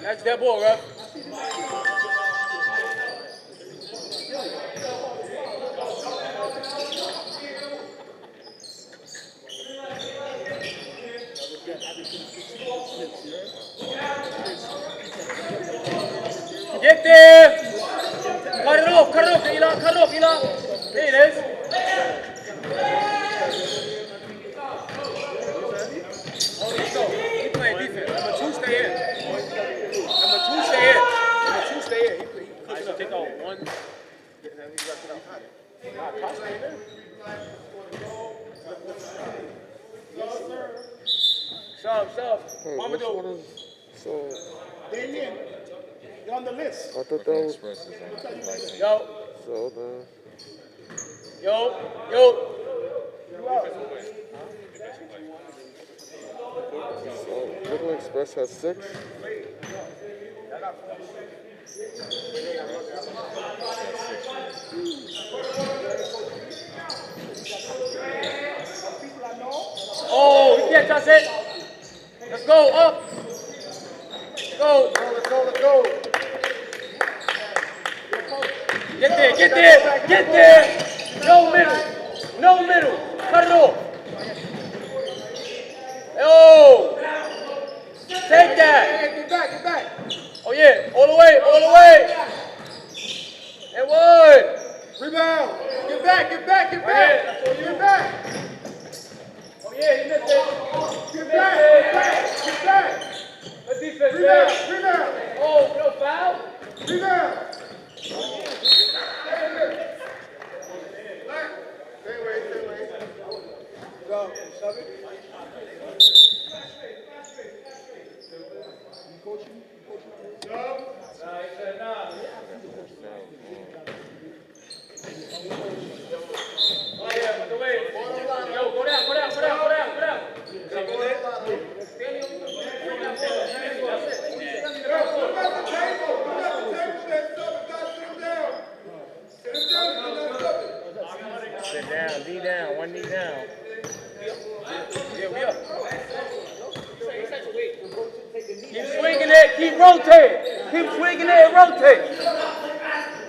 That's that ball, right? Get there! Cut it off, Elon, cut it off, Elon. There it is. Oh, let's go. He playing defense. Number 2 stay in. Number 2 stay in. Number 2 stay in. He cooking up. Take out one. Nah, Cox stay in there. Sub. Hey, Mama which do. one is so? Damien, you're on the list. I thought that was Yo. so the. Yo. So Brooklyn Express has 6. Oh, he can't touch it. Let's go, up. Go. Let's go. Get there. No middle. Cut it off. Oh. Take that. Get back. Oh, yeah. All the way. And one. Rebound. Get back. Get back. Oh, yeah, he missed it. Get back. Good defense, man. Rebound. Oh, no foul? Rebound. Stay away. Go. Shove it. You coaching? Shove. Oh, yeah, by the way. Yo, go down. Sit down, D down, one knee down. Yeah, we up. Keep swinging it, keep rotating. Keep swinging it and rotate.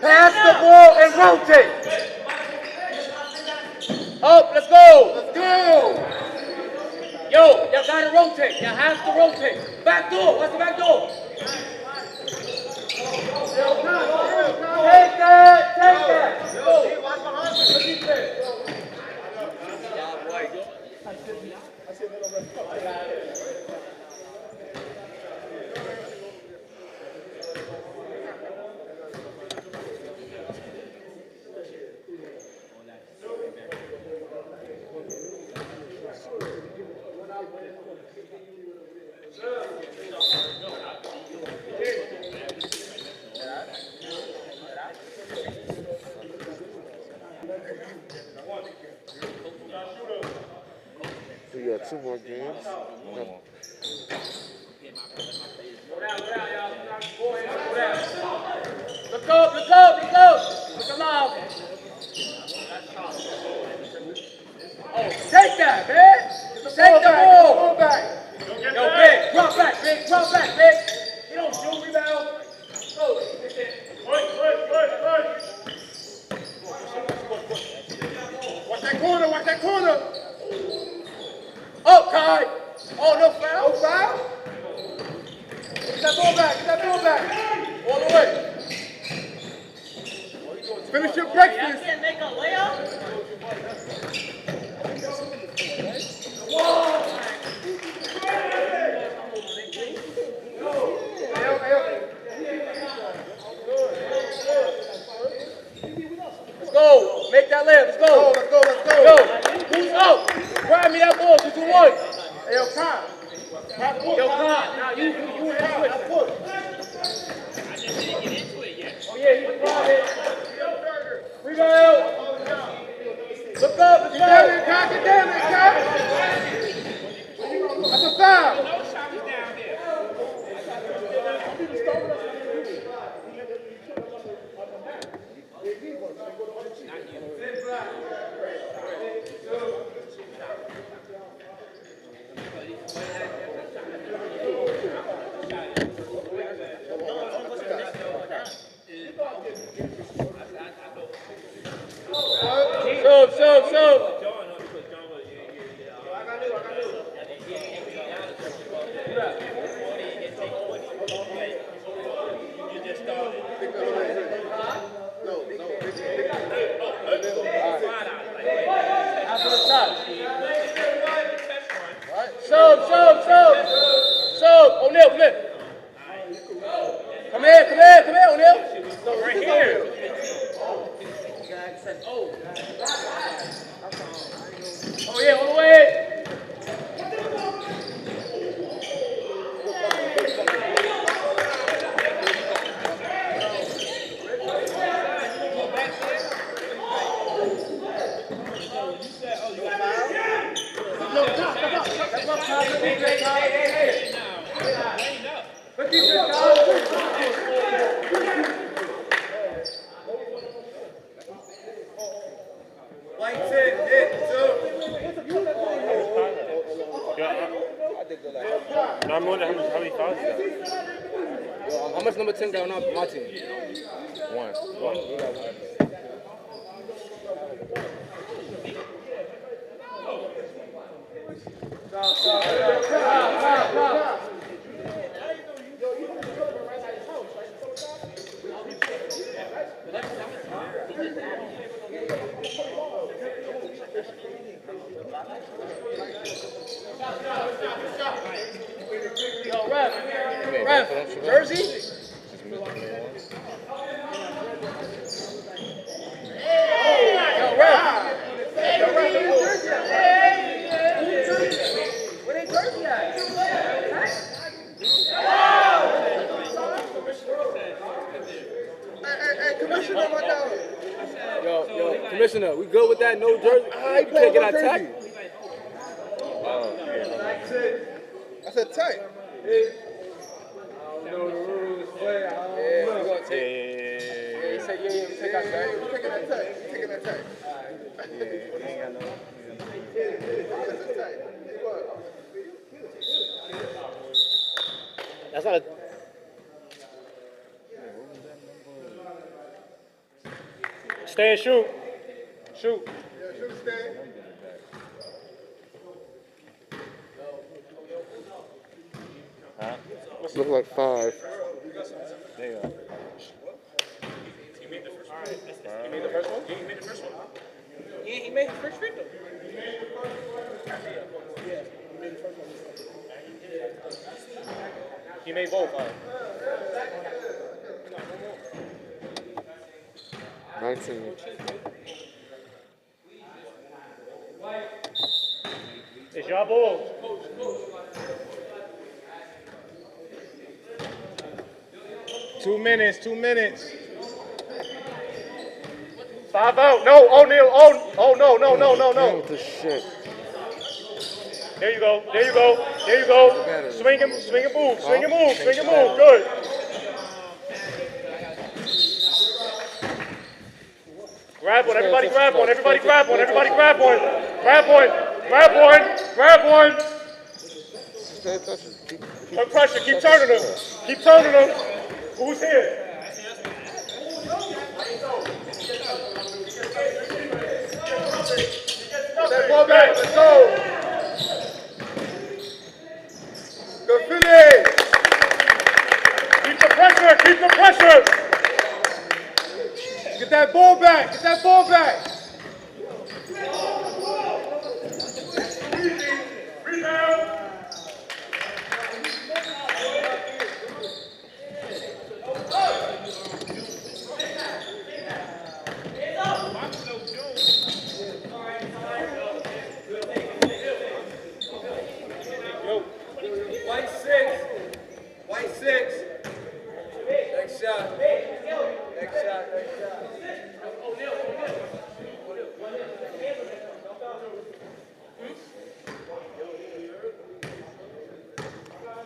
Pass the ball and rotate. Up, let's go. Yo, y'all gotta rotate. Y'all have to rotate. Back door, what's the back door? Take that. Go. What you say? We got 2 more games. Go down, y'all. Go down. Look up. Look alive. Oh, take that, man. Take the ball. Yo, big. Drop back, big. You don't shoot rebound. Go. Watch that corner. Up, Kai. Oh, no foul. Get that ball back. All the way. Finish your breakfast. Can't make a layup. Let's go. Make that layup. Let's go. Yo, who's up? Grab me that ball. 2-1. Hey, yo, Kyle. Yo, Kai. Now you in that switch. Oh, yeah, he's private. Rebound. O'Neal, come here. Come here, O'Neal. Right here. Oh, yeah, all the way. No, I'm wondering how many fouls you got. How much number 10 got on my team? One. Yo, Ref, Jersey? Yo, Commissioner, we good with that? No jersey? You can't get our tech? I said tight. Yeah, we're going to take. Yeah, he said, we take our tech. We're taking that tight. We're taking that tight. That's tight. That's not a. Stay and shoot. Shoot. Yeah, shoot, stand. Look like 5. There you go. You made the first one? Yeah, he made the first one. Yeah, he made the first free throw. He made both, huh? 19. It's your ball. 2 minutes, 2 minutes. 5 out. No, O'Neal. Oh, no. What the shit? There you go. Swing and move. Good. Grab one, everybody grab one. Grab one. Stay attention. Put pressure, keep turning them. Who's here? That ball back. Let's go. Go Philly. Keep the pressure. Get that ball back. Rebound. White six. Next shot.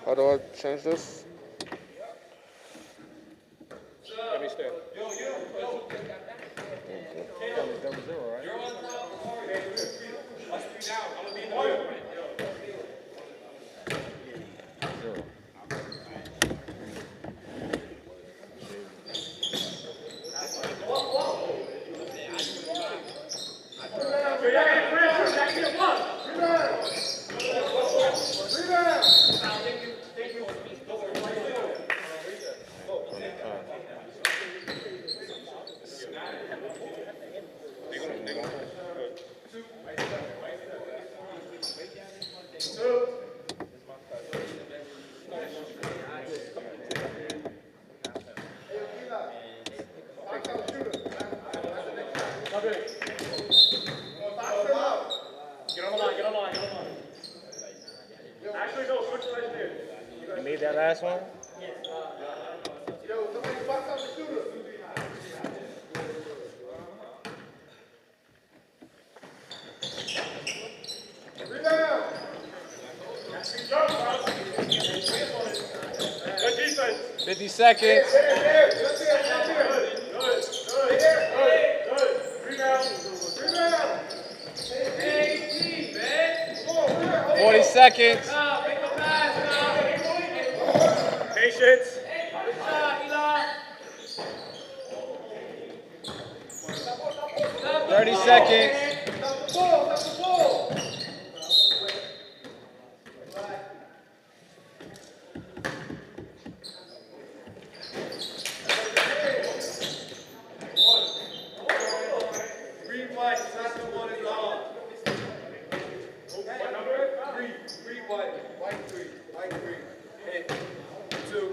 How do I change this? Let me stand. last one? Yo, somebody box out the shooter. Rebound. Good defense. 50 seconds. Rebound. 40 seconds. Patience. 30 seconds. Green white, second one is on. Green white, white three, hit, two.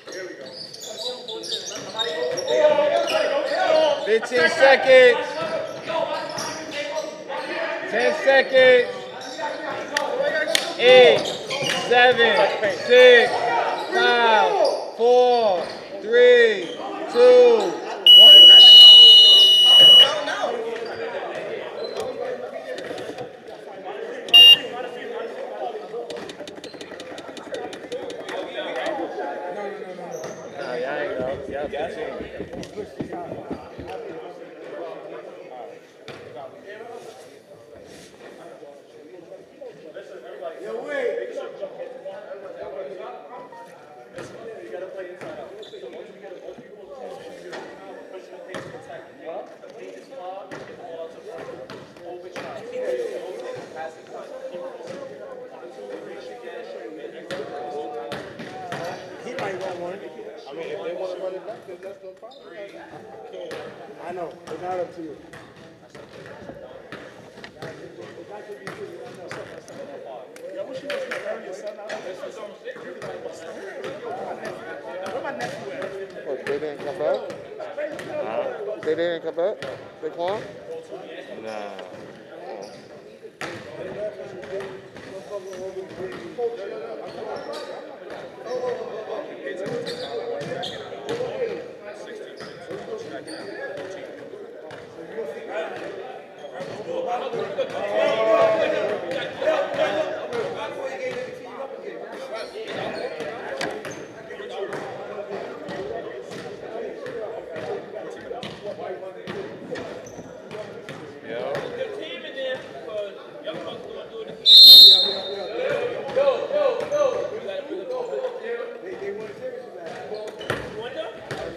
Here we go. 15 seconds. 10 seconds. 8, 7, 6, 5, 4, 3, 2, 1. Yo, wait. He might want one. I mean, if they want to run it back, then that's no problem. I know. It's not up to you. Yeah, I wish you wasn't earlier, son. Where my nephew at? What, they didn't come back? They didn't come back? Saquon? Nah.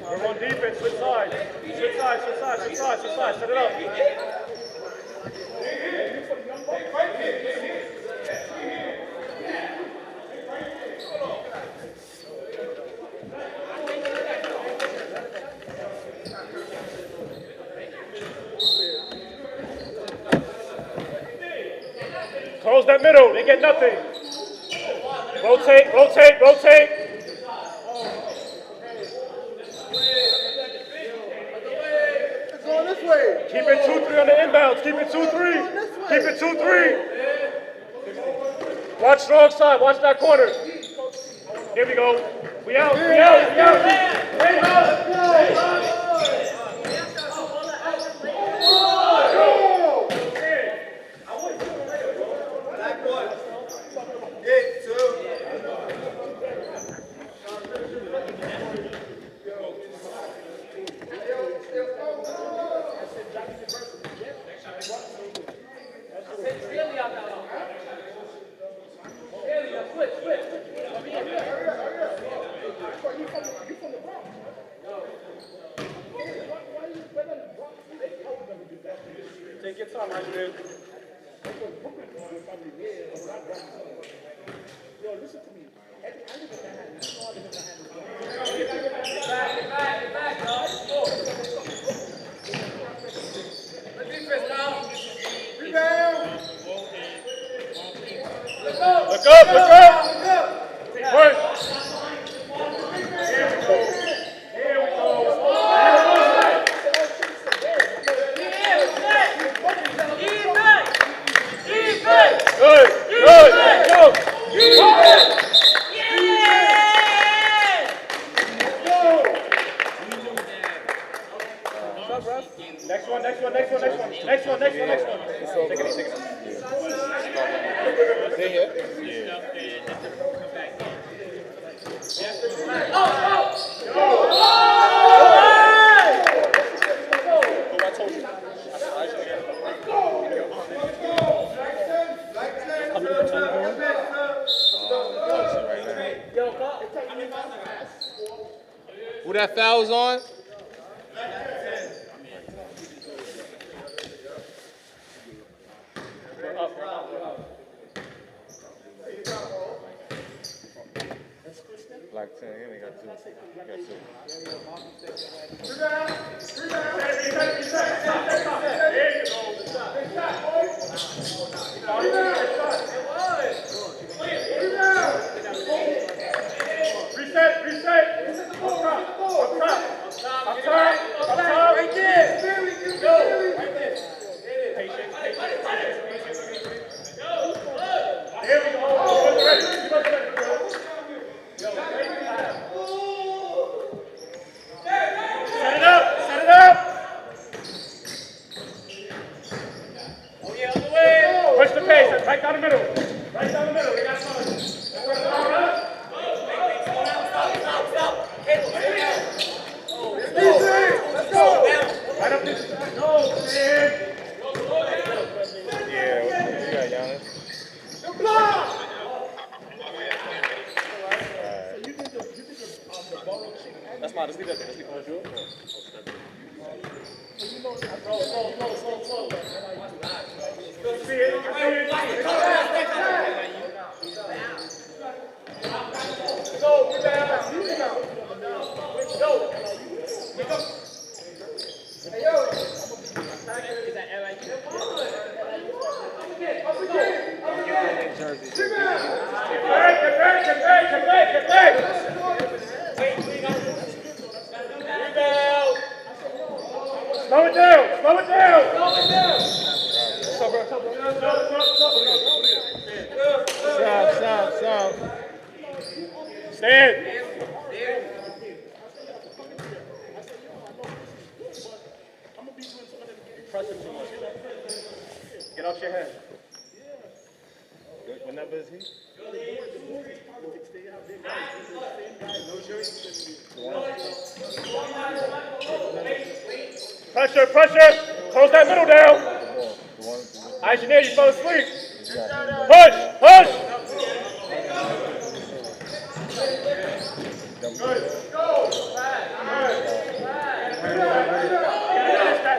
We're on defense. Switch sides. Switch sides. Switch sides. Switch sides. Switch sides. Set it up. Close that middle. They get nothing. Rotate, rotate, rotate. It's going this way. Keep it 2-3 on the inbounds. Keep it 2-3. Keep it 2-3. Watch strong side. Watch that corner. Here we go. We out. We out. We out. Hit, two. Take your time, Adrian. Yo, listen to me. I live in Manhattan. You know I live in Manhattan. Back, dog. Let's defense now. Rebound. Look up, look up. Push. Here we go. Good, good, let's go. Next one. Take it. They here? Who that foul's on? Like 10, he only got 2. Reset. Up top. Right there. Go. Right there. Patient. Here we go. Set it up. Oh yeah, on the way. Push the pace. Right down the middle. They got something. Let's go. Right up this. No, man. Yeah, what you got, Giannis? That's mine. Let's leave that there. Slow it down. Stop. Stand. Get off your head. What number is he? Pressure. Close that middle down. Engineer, you fell asleep. Push.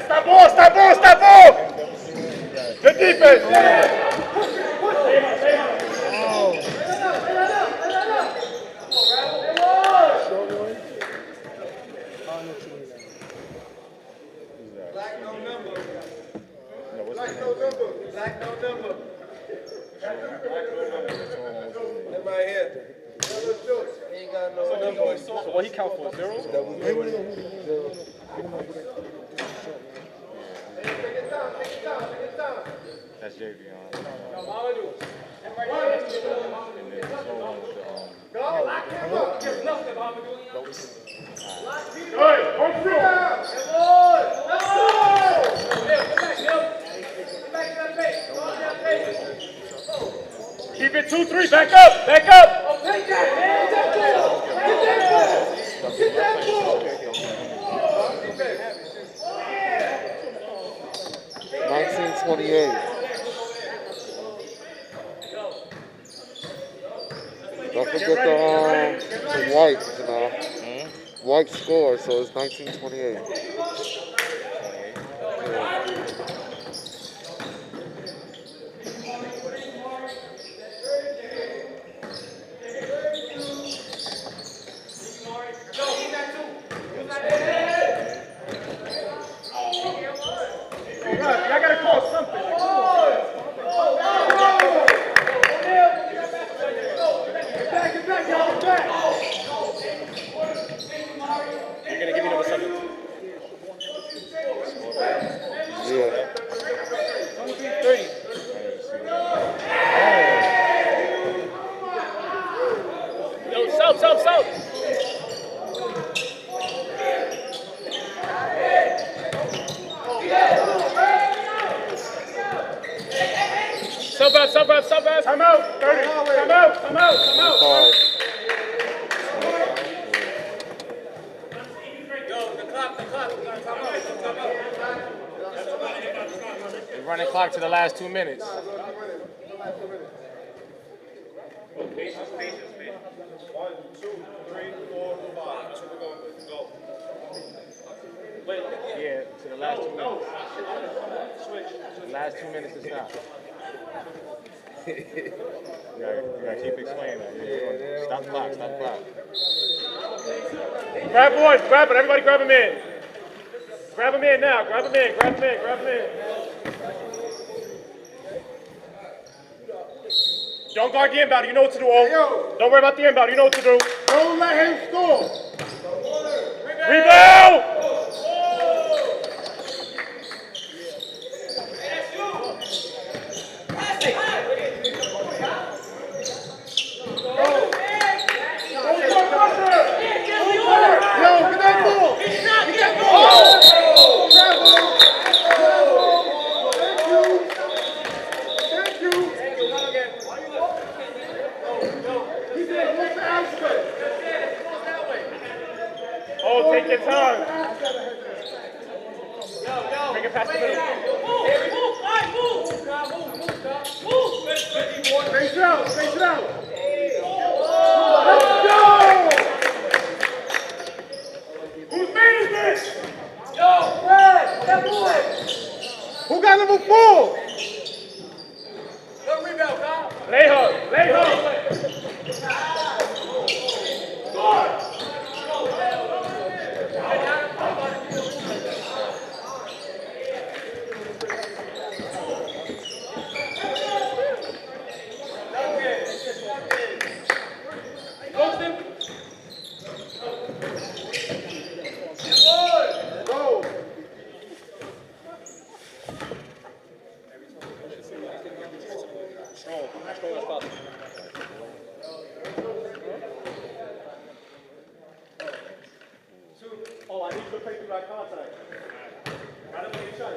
Stop ball. Good defense. Black November. Everybody here. He ain't got no number. So what he count for? 0? That's JV on. Good. Home through. Keep it 2-3. Back up. Take that, man. Get that ball. 1928. Don't forget the White, White score, so it's 1928. I gotta call something. Stop, ref. Time out. 30. Time out. Five. Yo, the clock. Time out. We're running clock to the last 2 minutes. Patience. 1, 2, 3, 4, 5. Go. Yeah, to the last 2 minutes. The last 2 minutes to stop. You gotta keep explaining that. Yeah. Stop clock. Grab boys. Grab it. Everybody grab him in. Grab him in now. Grab him in. Don't guard the inbound. You know what to do, O. Don't worry about the inbound. You know what to do. Don't let him score. Rebound! Yo, get that ball. Get that ball. Thank you. He said, what's the aspect? Oh, take your time. Bring it past the middle. Face it out. Let's go. Whose man is this? Yo, Fred, that boy. Who got number 4? Good rebound, Kyle. Lay her. Go. Oh, I need you to play through that contact. I don't want to shot.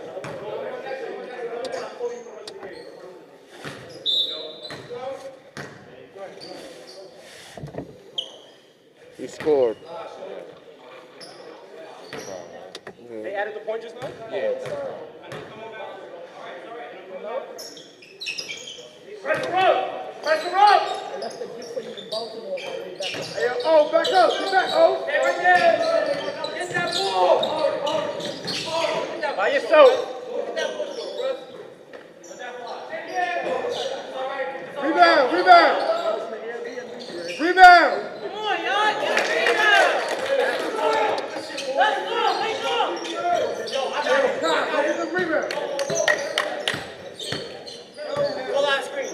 He scored. They added the point just now? Yeah. Pressure up! Hey, oh, back up. Get back, oh. Hey, right there. Get that ball. By yourself. Rebound. Come on, y'all. Get a rebound. Let's go. Get the rebound. Go out screen.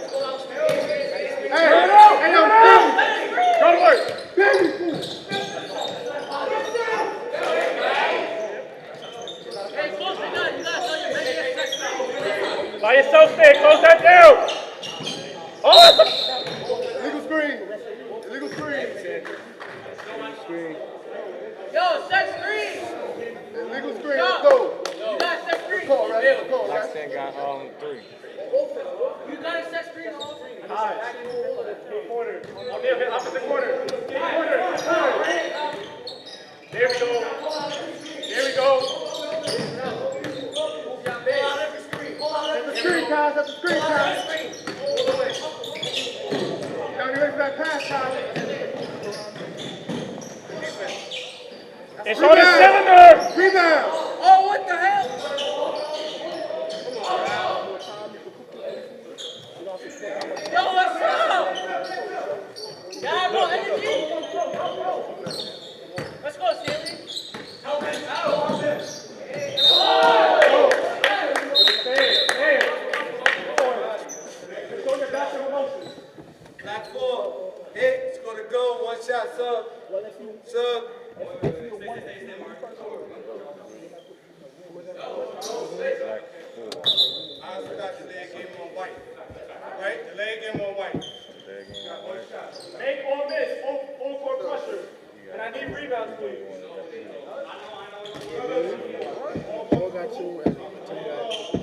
Hey, yo, Go to work. baby. Hey, close the gun. You gotta tell your man next time. By yourself, stay. Close that down. Oh, Illegal screen. Yo, set screen. Illegal screen. Let's go. You gotta set screen. Call, right? Call, right? Blackstone got 3. You gotta set screen on all three. corner. On the opposite corner. There we go. That's the screen, guys. Now you ready for that pass, guys? It's on the cylinder. Rebound. Oh, what the hell? Yo, what's up? Y'all have more energy? Let's go, Stanley. Black 4. Hit. It's gonna go. One shot, sub. Sub. I forgot the leg game on white. Right? The leg game on white. Make all this, full court pressure. And I need rebounds, please. Got 2 and 2 guys.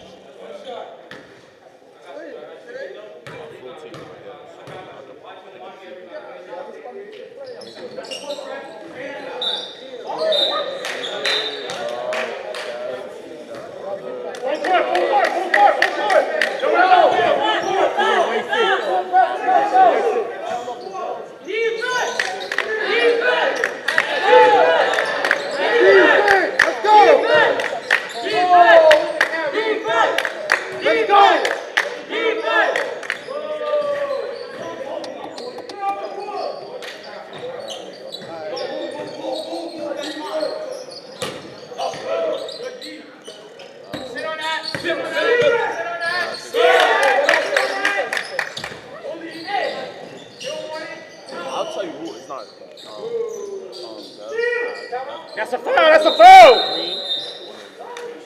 That's a foul. That's a foul.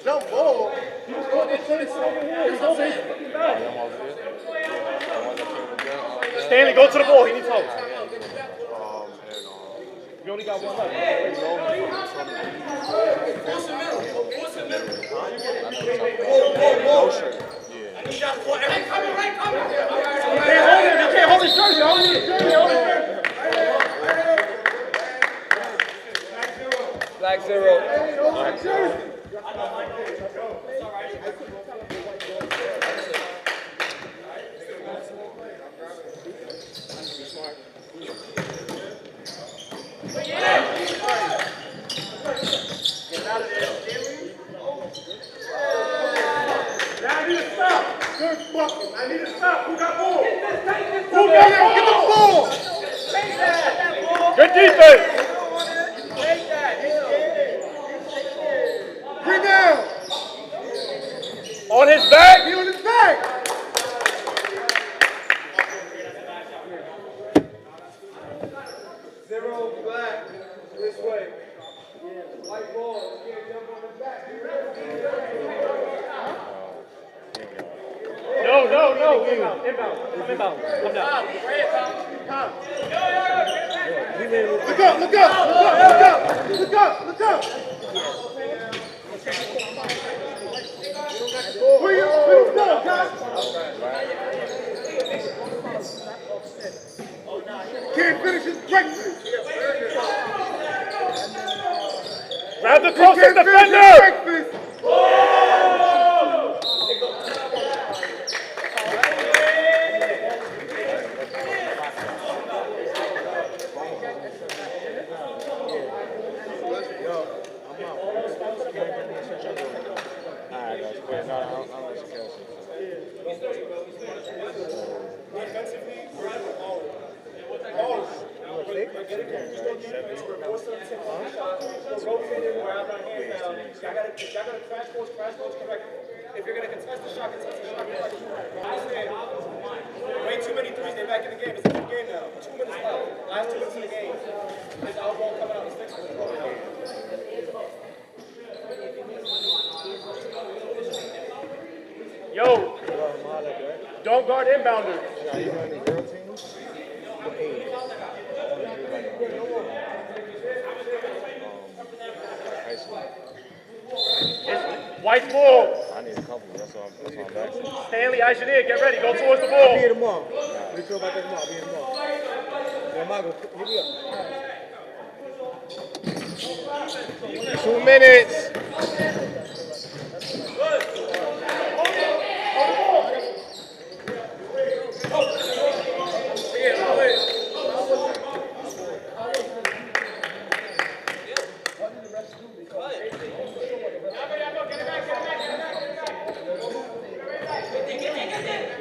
Jump ball. Stanley, go to the ball. He needs help. You only got one left. You can't hold his jersey. Hold his jersey. Black 0. I need to stop. Who got ball? Get the ball. Good defense. Rebound. On his back. Be on his back. Zero black. This way. White ball. You can't jump on his back. No. Inbound. Come down. Look up. Where you go, guys? Can't finish his breakfast. Grab the closest defender. If you're going to contest the shot correctly. Way too many threes, they're back in the game. It's a good game now. 2 minutes left. Last 2 minutes of the game. This elbow coming out. Let's fix it. Yo, don't guard inbounders. White ball. I need a couple. That's all I'm back to. Stanley, Aishadir, get ready. Go towards the ball. Be here tomorrow. What do you feel about that tomorrow? Be here tomorrow. Yeah, Margo, hit me up. 2 minutes.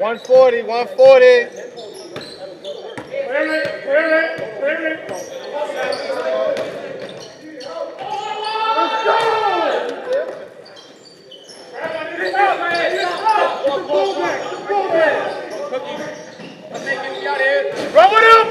$140. Clear it. Run with him.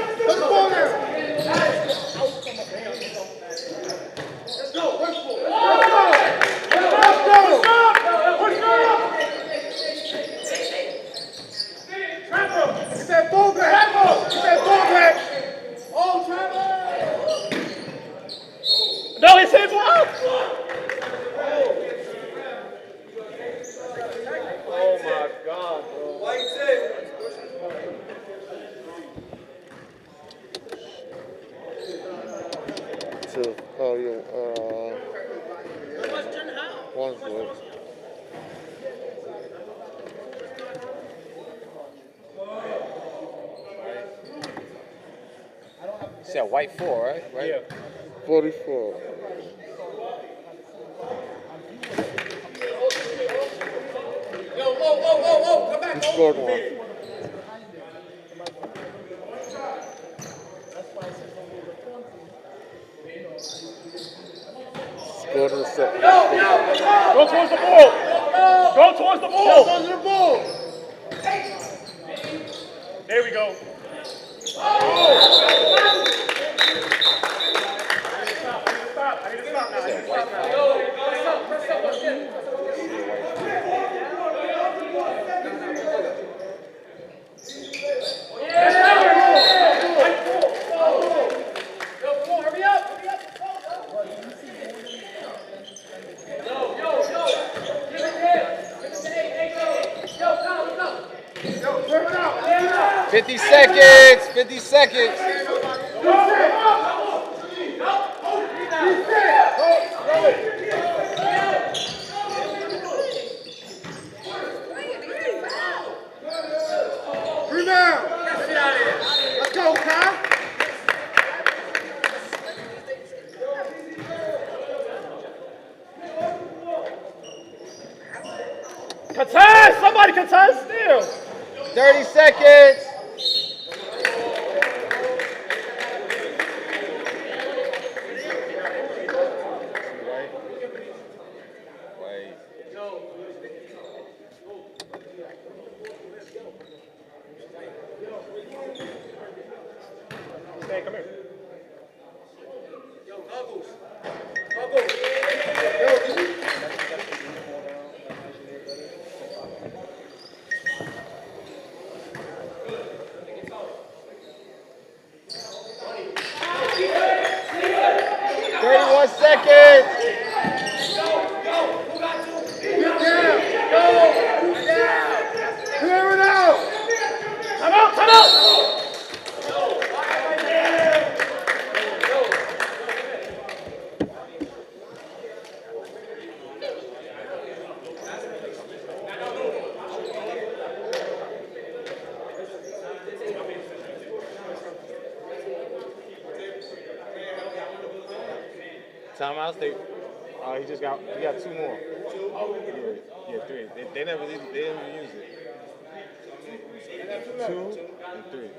No, his hands were up. Oh my God, bro. White tip. One's good. You said white 4, right? Yeah. 44. Yo, whoa. Come back. He scored one. Scored in the second. Go towards the ball. Go towards the ball. There we go. 50 seconds. 50 seconds. Rebound. Let's go, Kyle. Contest! Somebody contest still. 30 seconds. Hey, come here. Yo, Goggles. 31 seconds. Clear it out. Time out, time out. Timeouts. He got 2 more. Yeah, 3. They never use it. 2 and 3.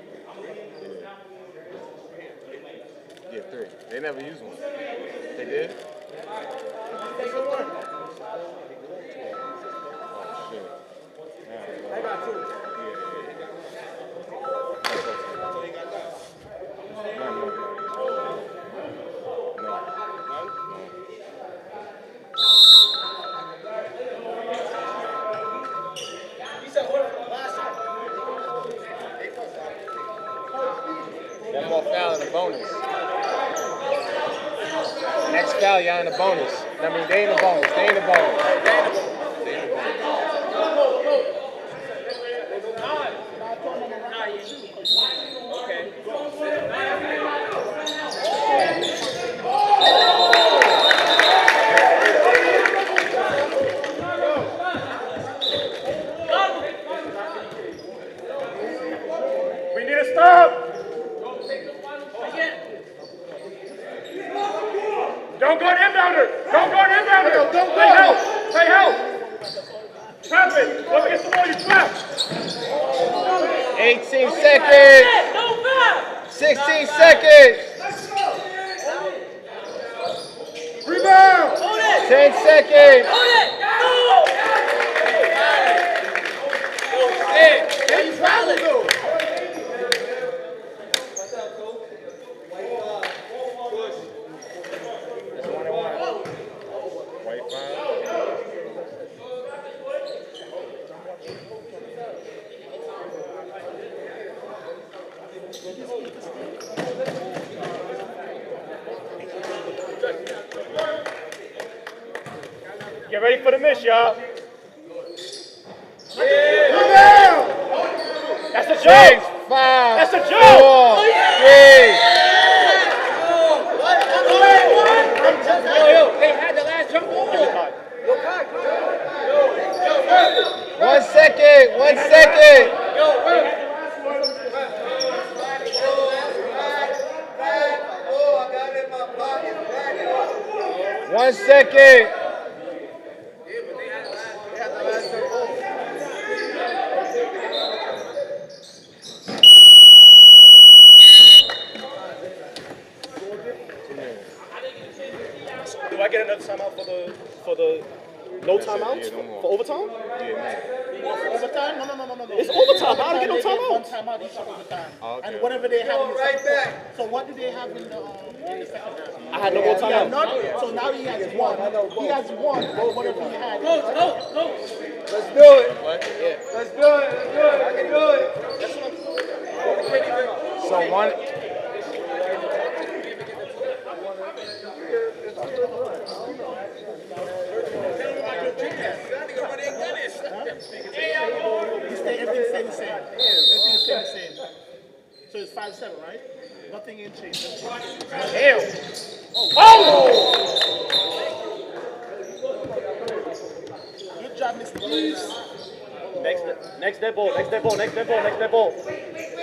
Yeah, 3. They never use one. They did? Oh shit. I got 2. One more foul and a bonus. Next foul, y'all in the bonus. I mean, they in the bonus. They in the bonus. We need to stop. Don't go to inbounder. Don't go to inbounder. Don't go. Play help. Play help. Trap it. Go against the wall. You trap. 18 seconds. 16 seconds. Rebound. 10 seconds. Hey, you traveling though? Get ready for the miss, y'all. Rebound. That's a 6, joke. 5, That's a 4, joke. 3. Yo, they had the last jump ball. 1 second. 1 second. Yo, 1 second. Do I get another timeout for the no timeouts Yeah, no more. for overtime? Overtime? No. It's overtime. I don't get no They get one timeouts. timeout each overtime. Okay. And whatever they have in the right second back. half. So what do they have in the second half? I had no more He had timeouts. none. So now he has one. He has one. And whatever he had. go. Let's do it. Let's do it. Let's do it. So one. Everything stay the same. So it's 5-7, right? Nothing in change. Damn. Oh! Good job, Mr. Reeves. Next that ball. Next that ball. Next that ball. Next that ball.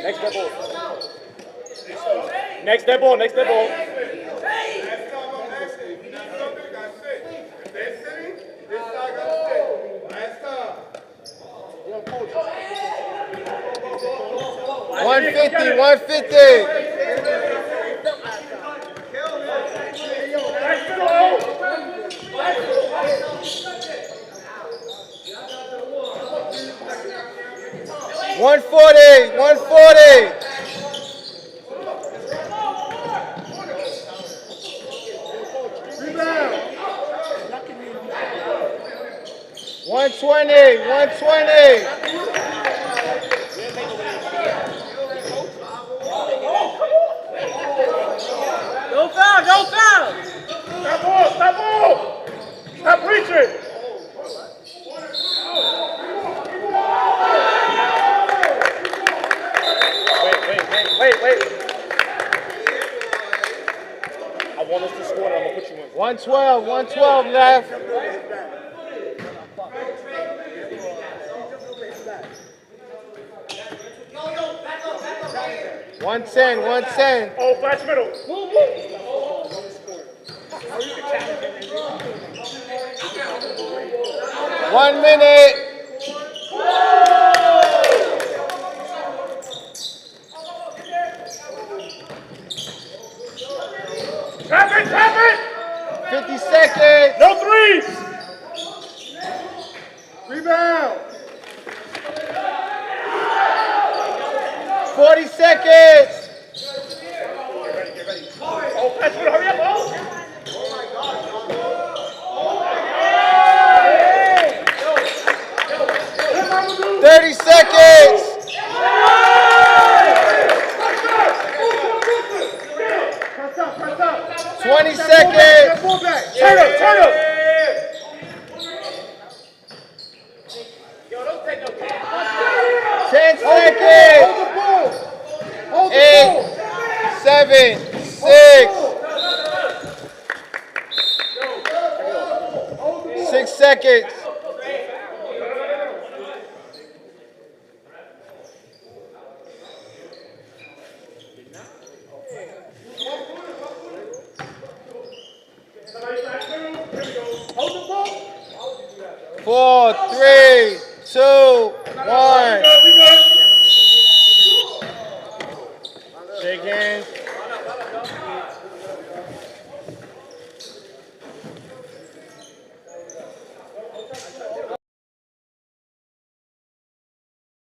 Next that ball. Next that ball. Next that ball. One 150. 140. 120. Don't foul, don't foul. Stop ball. Stop reaching. Wait. I want us to score and I'm going to put you in. 112 left. 110. Oh, flash middle. 1 minute. Trap it. 50 seconds. No threes. Rebound. 40 seconds. Get ready. Oh, flash middle, hurry up, oh. 30 seconds. 20 seconds. Turn up. 10 seconds. 8, 7, 6. 6 seconds. Four, 3, 2, 1.